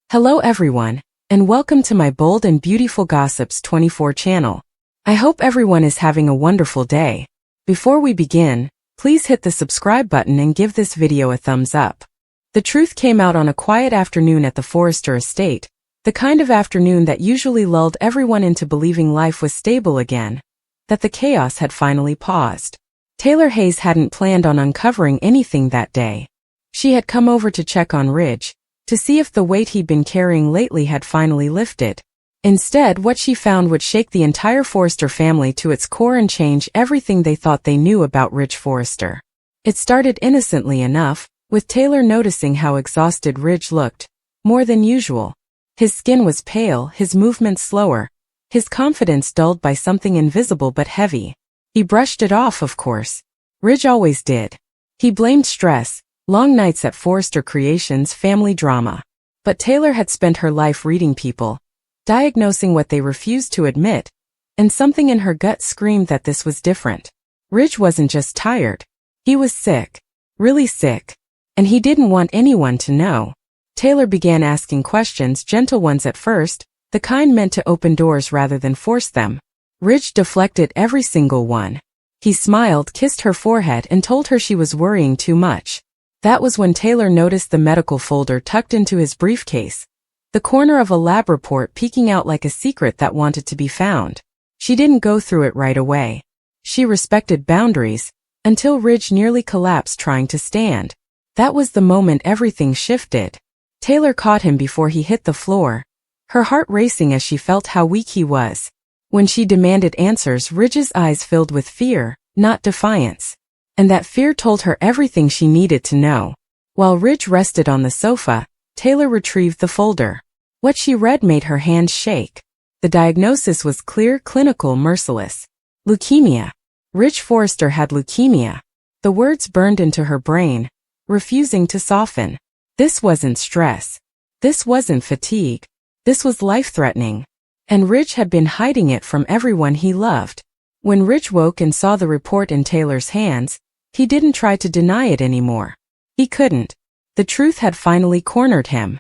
Hello everyone, and welcome to my Bold and Beautiful Gossips 24 channel. I hope everyone is having a wonderful day. Before we begin, please hit the subscribe button and give this video a thumbs up. The truth came out on a quiet afternoon at the Forrester estate, the kind of afternoon that usually lulled everyone into believing life was stable again, that the chaos had finally paused. Taylor Hayes hadn't planned on uncovering anything that day. She had come over to check on Ridge, to see if the weight he'd been carrying lately had finally lifted. Instead, what she found would shake the entire Forrester family to its core and change everything they thought they knew about Ridge Forrester. It started innocently enough, with Taylor noticing how exhausted Ridge looked, more than usual. His skin was pale, his movements slower, his confidence dulled by something invisible but heavy. He brushed it off, of course. Ridge always did. He blamed stress, long nights at Forrester Creations, family drama. But Taylor had spent her life reading people, diagnosing what they refused to admit, and something in her gut screamed that this was different. Ridge wasn't just tired. He was sick. Really sick. And he didn't want anyone to know. Taylor began asking questions, gentle ones at first, the kind meant to open doors rather than force them. Ridge deflected every single one. He smiled, kissed her forehead, and told her she was worrying too much. That was when Taylor noticed the medical folder tucked into his briefcase, the corner of a lab report peeking out like a secret that wanted to be found. She didn't go through it right away. She respected boundaries, until Ridge nearly collapsed trying to stand. That was the moment everything shifted. Taylor caught him before he hit the floor, her heart racing as she felt how weak he was. When she demanded answers, Ridge's eyes filled with fear, not defiance. And that fear told her everything she needed to know. While Ridge rested on the sofa, Taylor retrieved the folder. What she read made her hands shake. The diagnosis was clear, clinical, merciless. Leukemia. Ridge Forrester had leukemia. The words burned into her brain, refusing to soften. This wasn't stress. This wasn't fatigue. This was life-threatening. And Ridge had been hiding it from everyone he loved. When Ridge woke and saw the report in Taylor's hands, he didn't try to deny it anymore. He couldn't. The truth had finally cornered him.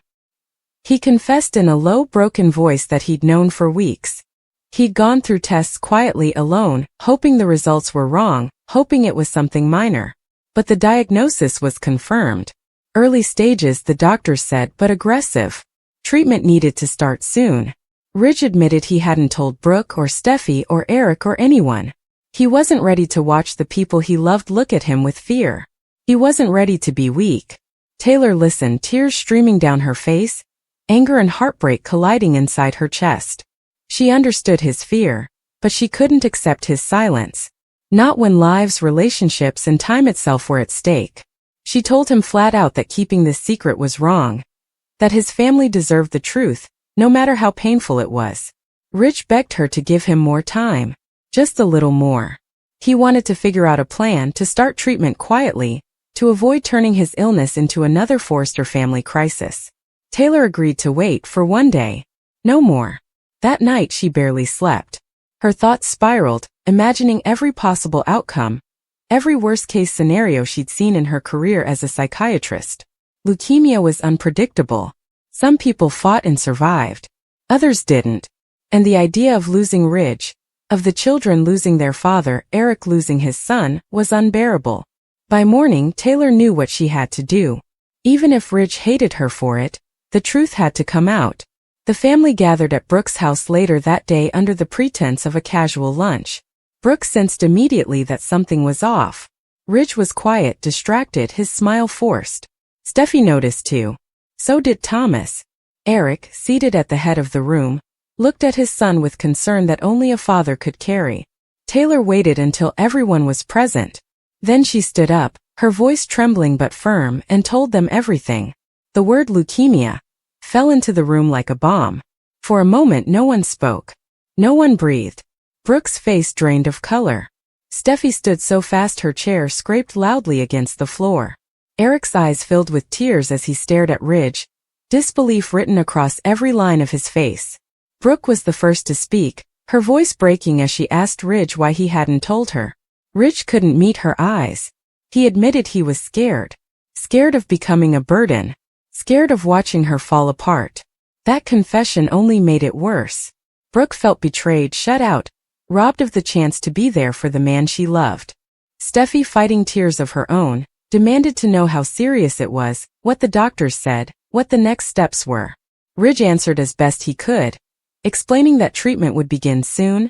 He confessed in a low, broken voice that he'd known for weeks. He'd gone through tests quietly alone, hoping the results were wrong, hoping it was something minor. But the diagnosis was confirmed. Early stages, the doctors said, but aggressive. Treatment needed to start soon. Ridge admitted he hadn't told Brooke or Steffi or Eric or anyone. He wasn't ready to watch the people he loved look at him with fear. He wasn't ready to be weak. Taylor listened, tears streaming down her face, anger and heartbreak colliding inside her chest. She understood his fear, but she couldn't accept his silence. Not when lives, relationships, and time itself were at stake. She told him flat out that keeping this secret was wrong, that his family deserved the truth, no matter how painful it was. Ridge begged her to give him more time. Just a little more. He wanted to figure out a plan to start treatment quietly, to avoid turning his illness into another Forrester family crisis. Taylor agreed to wait for one day. No more. That night she barely slept. Her thoughts spiraled, imagining every possible outcome, every worst-case scenario she'd seen in her career as a psychiatrist. Leukemia was unpredictable. Some people fought and survived. Others didn't. And the idea of losing Ridge, of the children losing their father, Eric losing his son, was unbearable. By morning, Taylor knew what she had to do. Even if Ridge hated her for it, the truth had to come out. The family gathered at Brooke's house later that day under the pretense of a casual lunch. Brooke sensed immediately that something was off. Ridge was quiet, distracted, his smile forced. Steffi noticed too. So did Thomas. Eric, seated at the head of the room, looked at his son with concern that only a father could carry. Taylor waited until everyone was present. Then she stood up, her voice trembling but firm, and told them everything. The word leukemia fell into the room like a bomb. For a moment no one spoke. No one breathed. Brooke's face drained of color. Steffi stood so fast her chair scraped loudly against the floor. Eric's eyes filled with tears as he stared at Ridge, disbelief written across every line of his face. Brooke was the first to speak, her voice breaking as she asked Ridge why he hadn't told her. Ridge couldn't meet her eyes. He admitted he was scared. Scared of becoming a burden. Scared of watching her fall apart. That confession only made it worse. Brooke felt betrayed, shut out, robbed of the chance to be there for the man she loved. Steffi, fighting tears of her own, demanded to know how serious it was, what the doctors said, what the next steps were. Ridge answered as best he could, explaining that treatment would begin soon,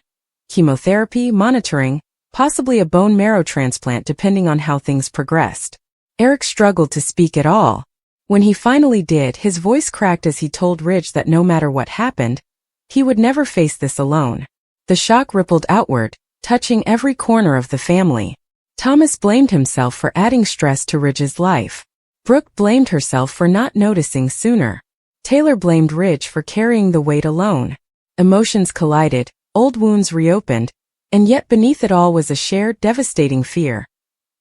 chemotherapy, monitoring, possibly a bone marrow transplant depending on how things progressed. Eric struggled to speak at all. When he finally did, his voice cracked as he told Ridge that no matter what happened, he would never face this alone. The shock rippled outward, touching every corner of the family. Thomas blamed himself for adding stress to Ridge's life. Brooke blamed herself for not noticing sooner. Taylor blamed Ridge for carrying the weight alone. Emotions collided, old wounds reopened, and yet beneath it all was a shared, devastating fear.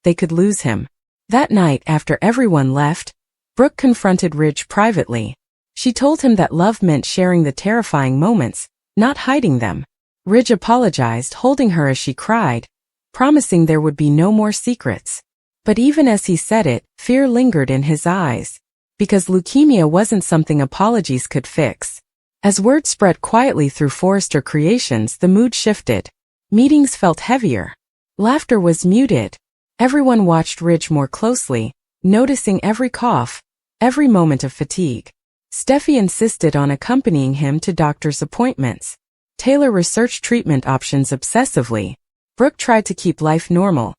They could lose him. That night, after everyone left, Brooke confronted Ridge privately. She told him that love meant sharing the terrifying moments, not hiding them. Ridge apologized, holding her as she cried, promising there would be no more secrets. But even as he said it, fear lingered in his eyes. Because leukemia wasn't something apologies could fix. As word spread quietly through Forrester Creations, the mood shifted. Meetings felt heavier. Laughter was muted. Everyone watched Ridge more closely, noticing every cough, every moment of fatigue. Steffi insisted on accompanying him to doctor's appointments. Taylor researched treatment options obsessively. Brooke tried to keep life normal,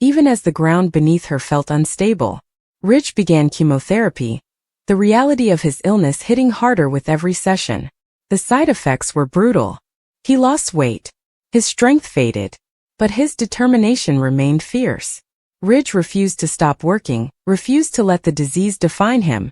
even as the ground beneath her felt unstable. Ridge began chemotherapy, the reality of his illness hitting harder with every session. The side effects were brutal. He lost weight. His strength faded, but his determination remained fierce. Ridge refused to stop working, refused to let the disease define him,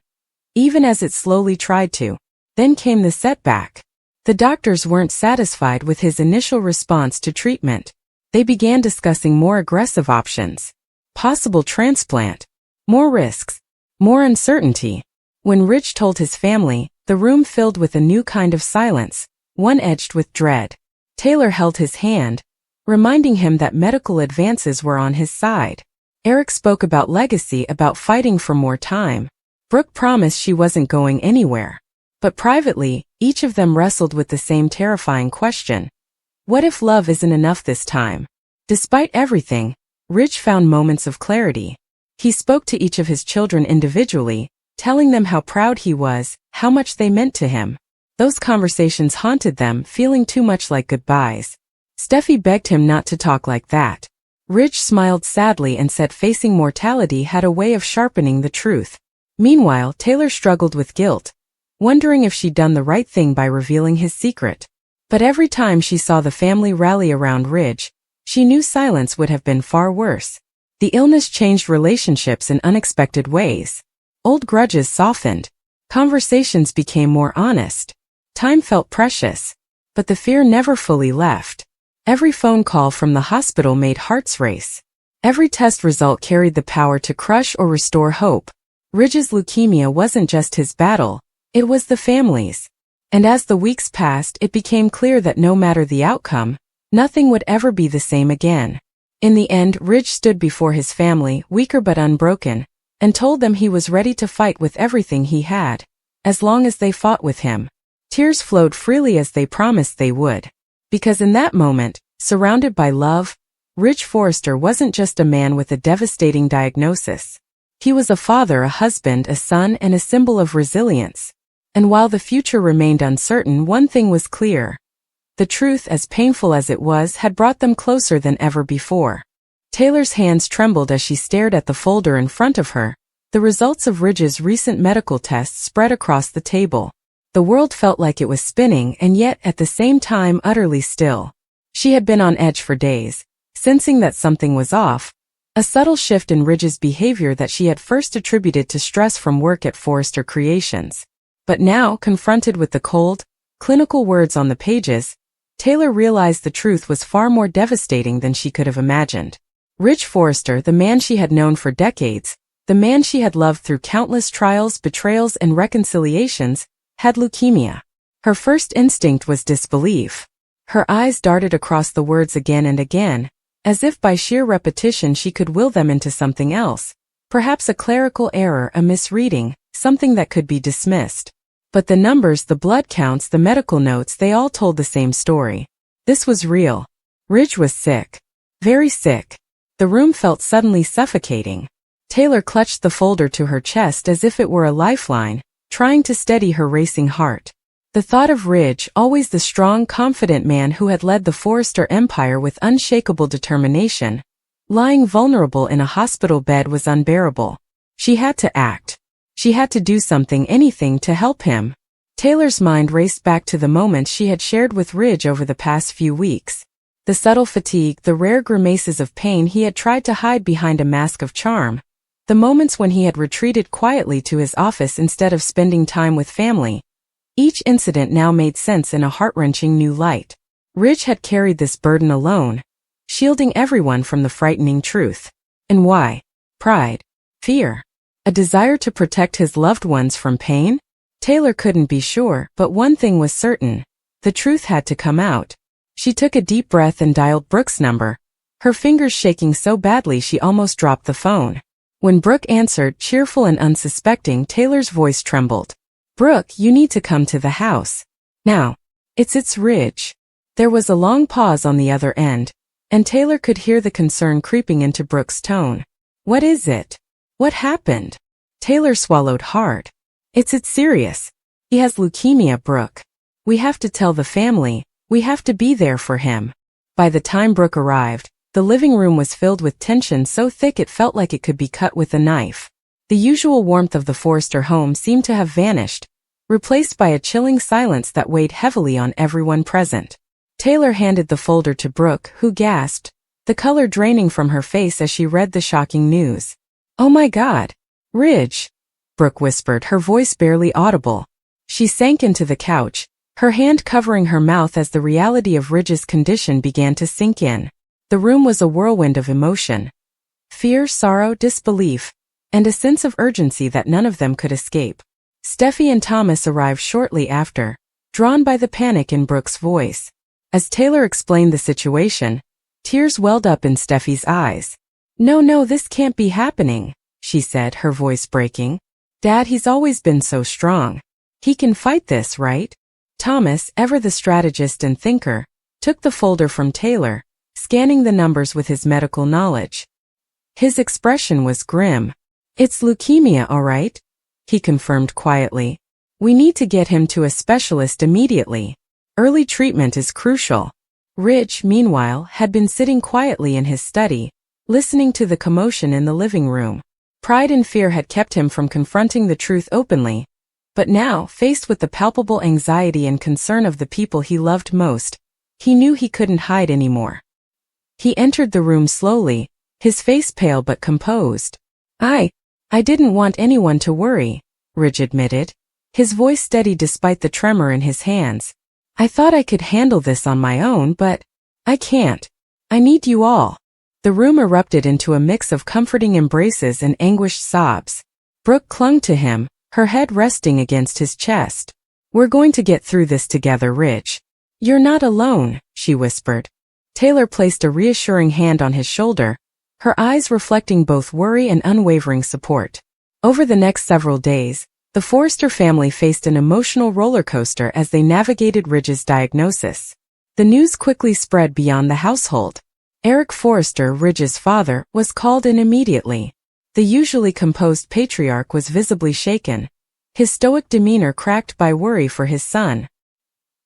even as it slowly tried to. Then came the setback. The doctors weren't satisfied with his initial response to treatment. They began discussing more aggressive options. Possible transplant. More risks. More uncertainty. When Ridge told his family, the room filled with a new kind of silence, one edged with dread. Taylor held his hand, reminding him that medical advances were on his side. Eric spoke about legacy, about fighting for more time. Brooke promised she wasn't going anywhere. But privately, each of them wrestled with the same terrifying question. What if love isn't enough this time? Despite everything, Ridge found moments of clarity. He spoke to each of his children individually, telling them how proud he was, how much they meant to him. Those conversations haunted them, feeling too much like goodbyes. Steffi begged him not to talk like that. Ridge smiled sadly and said facing mortality had a way of sharpening the truth. Meanwhile, Taylor struggled with guilt, wondering if she'd done the right thing by revealing his secret. But every time she saw the family rally around Ridge, she knew silence would have been far worse. The illness changed relationships in unexpected ways. Old grudges softened. Conversations became more honest. Time felt precious. But the fear never fully left. Every phone call from the hospital made hearts race. Every test result carried the power to crush or restore hope. Ridge's leukemia wasn't just his battle, it was the family's. And as the weeks passed, it became clear that no matter the outcome, nothing would ever be the same again. In the end, Ridge stood before his family, weaker but unbroken, and told them he was ready to fight with everything he had, as long as they fought with him. Tears flowed freely as they promised they would. Because in that moment, surrounded by love, Ridge Forrester wasn't just a man with a devastating diagnosis. He was a father, a husband, a son, and a symbol of resilience. And while the future remained uncertain, one thing was clear. The truth, as painful as it was, had brought them closer than ever before. Taylor's hands trembled as she stared at the folder in front of her. The results of Ridge's recent medical tests spread across the table. The world felt like it was spinning and yet, at the same time, utterly still. She had been on edge for days, sensing that something was off, a subtle shift in Ridge's behavior that she had first attributed to stress from work at Forrester Creations. But now, confronted with the cold, clinical words on the pages, Taylor realized the truth was far more devastating than she could have imagined. Ridge Forrester, the man she had known for decades, the man she had loved through countless trials, betrayals, and reconciliations, had leukemia. Her first instinct was disbelief. Her eyes darted across the words again and again, as if by sheer repetition she could will them into something else, perhaps a clerical error, a misreading, something that could be dismissed. But the numbers, the blood counts, the medical notes, they all told the same story. This was real. Ridge was sick. Very sick. The room felt suddenly suffocating. Taylor clutched the folder to her chest as if it were a lifeline, trying to steady her racing heart. The thought of Ridge, always the strong, confident man who had led the Forrester empire with unshakable determination, lying vulnerable in a hospital bed was unbearable. She had to act. She had to do something, anything to help him. Taylor's mind raced back to the moments she had shared with Ridge over the past few weeks. The subtle fatigue, the rare grimaces of pain he had tried to hide behind a mask of charm. The moments when he had retreated quietly to his office instead of spending time with family. Each incident now made sense in a heart-wrenching new light. Ridge had carried this burden alone, shielding everyone from the frightening truth. And why? Pride. Fear. A desire to protect his loved ones from pain? Taylor couldn't be sure, but one thing was certain. The truth had to come out. She took a deep breath and dialed Brooke's number, her fingers shaking so badly she almost dropped the phone. When Brooke answered, cheerful and unsuspecting, Taylor's voice trembled. "Brooke, you need to come to the house. Now. It's Ridge." There was a long pause on the other end, and Taylor could hear the concern creeping into Brooke's tone. "What is it? What happened?" Taylor swallowed hard. It's serious. He has leukemia, Brooke. We have to tell the family. We have to be there for him." By the time Brooke arrived, the living room was filled with tension so thick it felt like it could be cut with a knife. The usual warmth of the Forrester home seemed to have vanished, replaced by a chilling silence that weighed heavily on everyone present. Taylor handed the folder to Brooke, who gasped, the color draining from her face as she read the shocking news. "Oh my God! Ridge!" Brooke whispered, her voice barely audible. She sank into the couch, her hand covering her mouth as the reality of Ridge's condition began to sink in. The room was a whirlwind of emotion. Fear, sorrow, disbelief, and a sense of urgency that none of them could escape. Steffi and Thomas arrived shortly after, drawn by the panic in Brooke's voice. As Taylor explained the situation, tears welled up in Steffi's eyes. No, this can't be happening," she said, her voice breaking. "Dad, he's always been so strong. He can fight this, right?" Thomas, ever the strategist and thinker, took the folder from Taylor, scanning the numbers with his medical knowledge. His expression was grim. "It's leukemia, all right," he confirmed quietly. "We need to get him to a specialist immediately. Early treatment is crucial." Ridge, meanwhile, had been sitting quietly in his study, listening to the commotion in the living room. Pride and fear had kept him from confronting the truth openly, but now, faced with the palpable anxiety and concern of the people he loved most, he knew he couldn't hide anymore. He entered the room slowly, his face pale but composed. I didn't want anyone to worry," Ridge admitted, his voice steady despite the tremor in his hands. "I thought I could handle this on my own, but I can't. I need you all." The room erupted into a mix of comforting embraces and anguished sobs. Brooke clung to him, her head resting against his chest. "We're going to get through this together, Ridge. You're not alone," she whispered. Taylor placed a reassuring hand on his shoulder, her eyes reflecting both worry and unwavering support. Over the next several days, the Forrester family faced an emotional roller coaster as they navigated Ridge's diagnosis. The news quickly spread beyond the household. Eric Forrester, Ridge's father, was called in immediately. The usually composed patriarch was visibly shaken, his stoic demeanor cracked by worry for his son.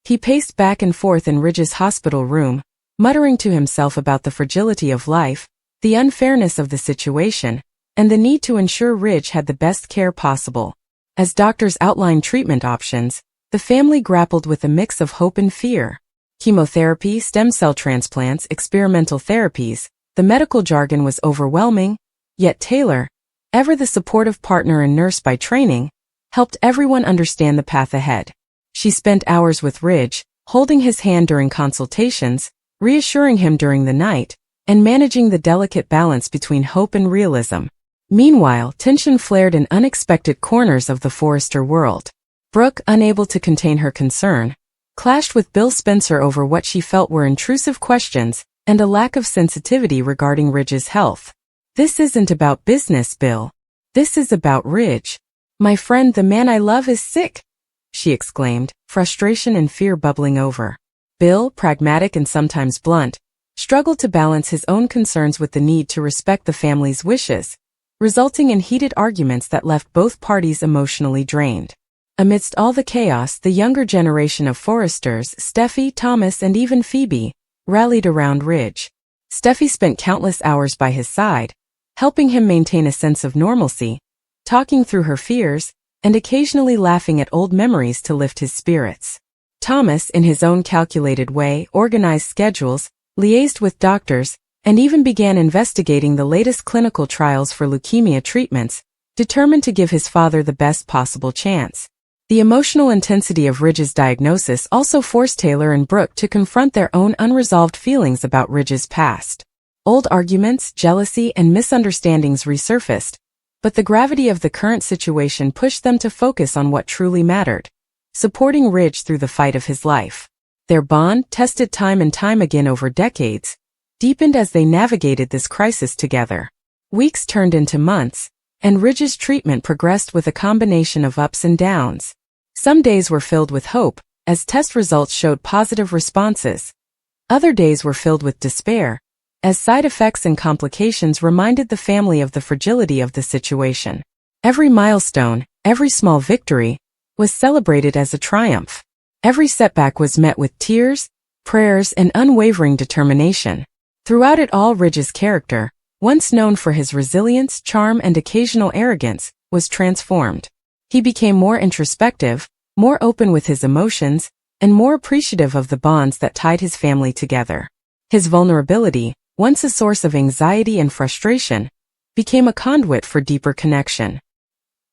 He paced back and forth in Ridge's hospital room, muttering to himself about the fragility of life, the unfairness of the situation, and the need to ensure Ridge had the best care possible. As doctors outlined treatment options, the family grappled with a mix of hope and fear. Chemotherapy, stem cell transplants, experimental therapies, the medical jargon was overwhelming, yet Taylor, ever the supportive partner and nurse by training, helped everyone understand the path ahead. She spent hours with Ridge, holding his hand during consultations, reassuring him during the night, and managing the delicate balance between hope and realism. Meanwhile, tension flared in unexpected corners of the Forrester world. Brooke, unable to contain her concern, clashed with Bill Spencer over what she felt were intrusive questions and a lack of sensitivity regarding Ridge's health. "This isn't about business, Bill. This is about Ridge. My friend, the man I love, is sick," she exclaimed, frustration and fear bubbling over. Bill, pragmatic and sometimes blunt, struggled to balance his own concerns with the need to respect the family's wishes, resulting in heated arguments that left both parties emotionally drained. Amidst all the chaos, the younger generation of Forresters, Steffi, Thomas, and even Phoebe, rallied around Ridge. Steffi spent countless hours by his side, helping him maintain a sense of normalcy, talking through her fears, and occasionally laughing at old memories to lift his spirits. Thomas, in his own calculated way, organized schedules, liaised with doctors, and even began investigating the latest clinical trials for leukemia treatments, determined to give his father the best possible chance. The emotional intensity of Ridge's diagnosis also forced Taylor and Brooke to confront their own unresolved feelings about Ridge's past. Old arguments, jealousy, and misunderstandings resurfaced, but the gravity of the current situation pushed them to focus on what truly mattered, supporting Ridge through the fight of his life. Their bond, tested time and time again over decades, deepened as they navigated this crisis together. Weeks turned into months, and Ridge's treatment progressed with a combination of ups and downs. Some days were filled with hope, as test results showed positive responses. Other days were filled with despair, as side effects and complications reminded the family of the fragility of the situation. Every milestone, every small victory, was celebrated as a triumph. Every setback was met with tears, prayers, and unwavering determination. Throughout it all, Ridge's character, once known for his resilience, charm, and occasional arrogance, was transformed. He became more introspective, more open with his emotions, and more appreciative of the bonds that tied his family together. His vulnerability, once a source of anxiety and frustration, became a conduit for deeper connection.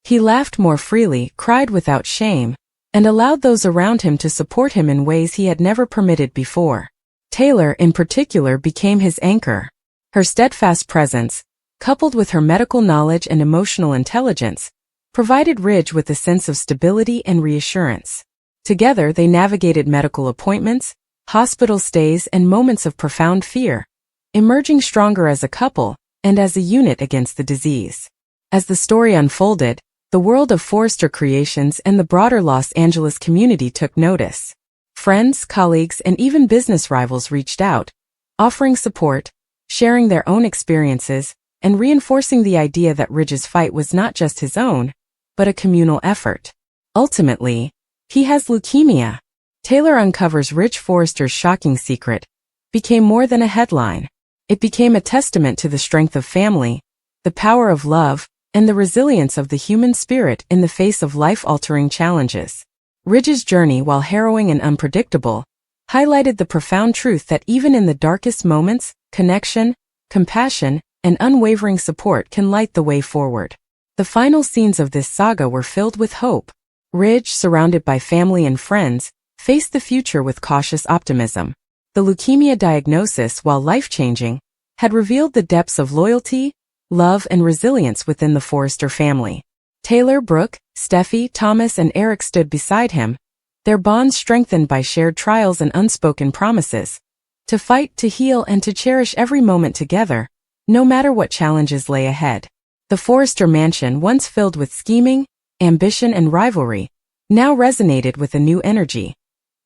He laughed more freely, cried without shame, and allowed those around him to support him in ways he had never permitted before. Taylor, in particular, became his anchor. Her steadfast presence, coupled with her medical knowledge and emotional intelligence, provided Ridge with a sense of stability and reassurance. Together, they navigated medical appointments, hospital stays, and moments of profound fear, emerging stronger as a couple and as a unit against the disease. As the story unfolded, the world of Forrester Creations and the broader Los Angeles community took notice. Friends, colleagues, and even business rivals reached out, offering support, sharing their own experiences, and reinforcing the idea that Ridge's fight was not just his own, but a communal effort. Ultimately, he has leukemia. Taylor uncovers Ridge Forrester's shocking secret, became more than a headline. It became a testament to the strength of family, the power of love, and the resilience of the human spirit in the face of life-altering challenges. Ridge's journey, while harrowing and unpredictable, highlighted the profound truth that even in the darkest moments, connection, compassion, and unwavering support can light the way forward. The final scenes of this saga were filled with hope. Ridge, surrounded by family and friends, faced the future with cautious optimism. The leukemia diagnosis, while life-changing, had revealed the depths of loyalty, love, and resilience within the Forrester family. Taylor, Brooke, Steffi, Thomas, and Eric stood beside him, their bonds strengthened by shared trials and unspoken promises, to fight, to heal, and to cherish every moment together, no matter what challenges lay ahead. The Forrester mansion, once filled with scheming, ambition, and rivalry, now resonated with a new energy,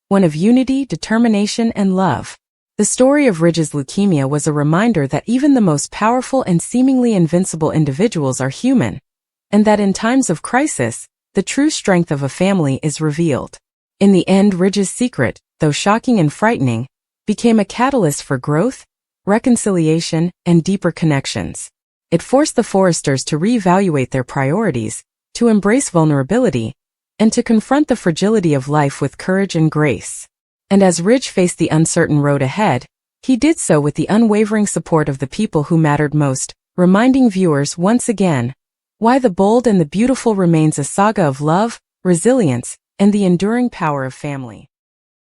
one of unity, determination, and love. The story of Ridge's leukemia was a reminder that even the most powerful and seemingly invincible individuals are human, and that in times of crisis, the true strength of a family is revealed. In the end, Ridge's secret, though shocking and frightening, became a catalyst for growth, reconciliation, and deeper connections. It forced the Forresters to reevaluate their priorities, to embrace vulnerability, and to confront the fragility of life with courage and grace. And as Ridge faced the uncertain road ahead, he did so with the unwavering support of the people who mattered most, reminding viewers once again why the bold and the beautiful remains a saga of love, resilience, and the enduring power of family.